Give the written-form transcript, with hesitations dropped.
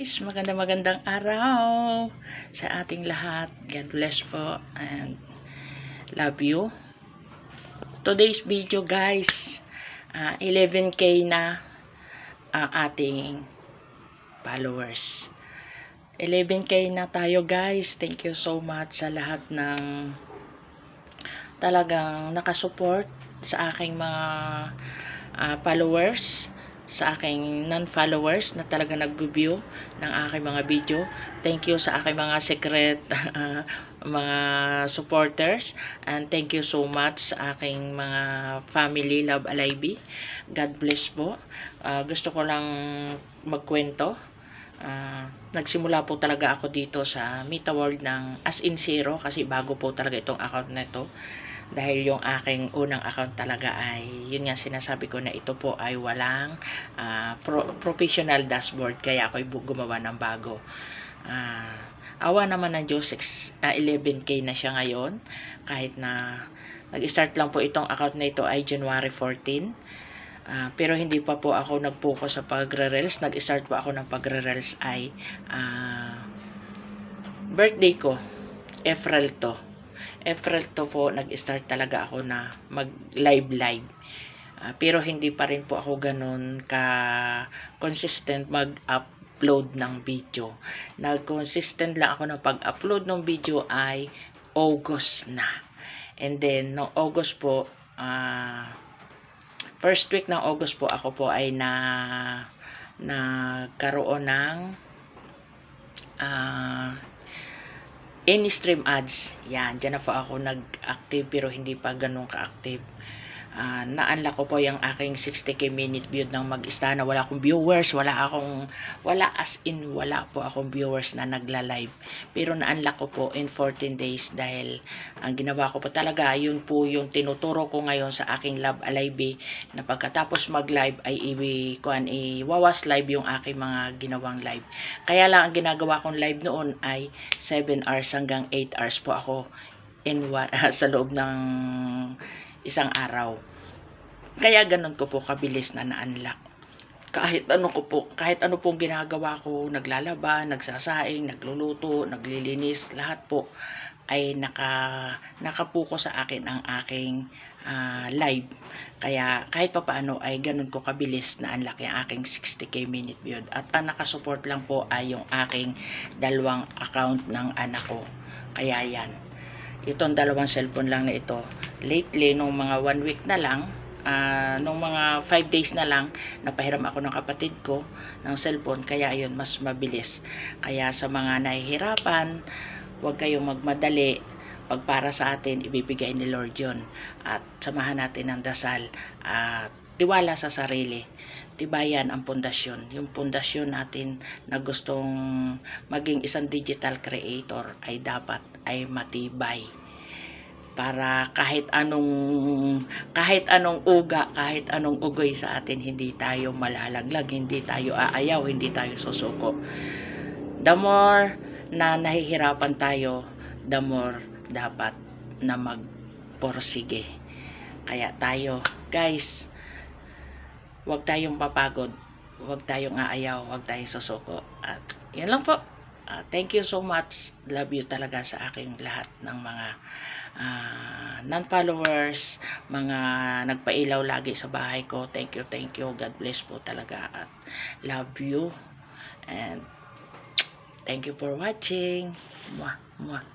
guys, magandang araw sa ating lahat. God bless po and love you. Today's video guys, 11k na ang ating followers. 11k na tayo guys. Thank you so much sa lahat ng talagang nakasupport sa aking mga followers, sa aking non-followers na talaga nag-view ng aking mga video. Thank you sa aking mga secret mga supporters, and thank you so much sa aking mga family Love Alive. God bless po. Gusto ko lang magkwento. Nagsimula po talaga ako dito sa Mita World ng as in zero, kasi bago po talaga itong account na ito. Dahil yung aking unang account talaga ay, yun nga sinasabi ko na ito po ay walang professional dashboard. Kaya ako gumawa ng bago. Awa naman ng Diyos, 11k na siya ngayon. Kahit na nag-start lang po itong account na ito ay January 14. Pero hindi pa po ako nag-focus sa pagre-reels. Nag-start po ako ng pagre-reels ay birthday ko, April to po, nag-start talaga ako na mag-live. Pero hindi pa rin po ako ganun ka-consistent mag-upload ng video. Nag-consistent lang ako na pag-upload ng video ay August na. And then, no August po, first week ng August po, ako po ay nagkaroon ng in-stream ads. Yan, dyan na po ako nag-active, pero hindi pa ganun ka-active. Na-unlock ko po yung aking 60k minute view ng mag-isa na wala akong viewers, wala po akong viewers na nagla-live. Pero na-unlock ko po in 14 days dahil ang ginawa ko po talaga, yun po yung tinuturo ko ngayon sa aking Love Alive, na pagkatapos mag-live ay iwawas live yung aking mga ginawang live. Kaya lang ang ginagawa kong live noon ay 7 hours hanggang 8 hours po ako sa loob ng isang araw. Kaya ganun ko po kabilis na na-unlock. Kahit ano pong ginagawa ko, naglalaba, nagsasaing, nagluluto, naglilinis, lahat po ay nakapuko sa akin ang aking live. Kaya kahit papaano ay ganun ko kabilis na unlock yung aking 60k minute view. At ang nakasupport lang po ay yung aking dalawang account ng anak ko. Kaya yan, itong dalawang cellphone lang na ito, lately nung mga 1 week na lang, nung mga 5 days na lang, napahiram ako ng kapatid ko ng cellphone. Kaya yun, mas mabilis. Kaya sa mga nahihirapan, huwag kayong magmadali. Pag para sa atin, ibibigay ni Lord yun. At samahan natin ng dasal at tiwala sa sarili. Tibayan ang pundasyon. Yung pundasyon natin na gustong maging isang digital creator ay dapat ay matibay. Para kahit anong uga, kahit anong ugoy sa atin, hindi tayo malalaglag, hindi tayo aayaw, hindi tayo susuko. The more na nahihirapan tayo, the more dapat na magporsige. Kaya tayo, guys, huwag tayong papagod, huwag tayong aayaw, huwag tayong susuko. At yun lang po. Thank you so much. Love you talaga sa aking lahat ng mga non-followers, mga nagpailaw lagi sa bahay ko. Thank you. God bless po talaga at love you. And thank you for watching. Mwah, mwah.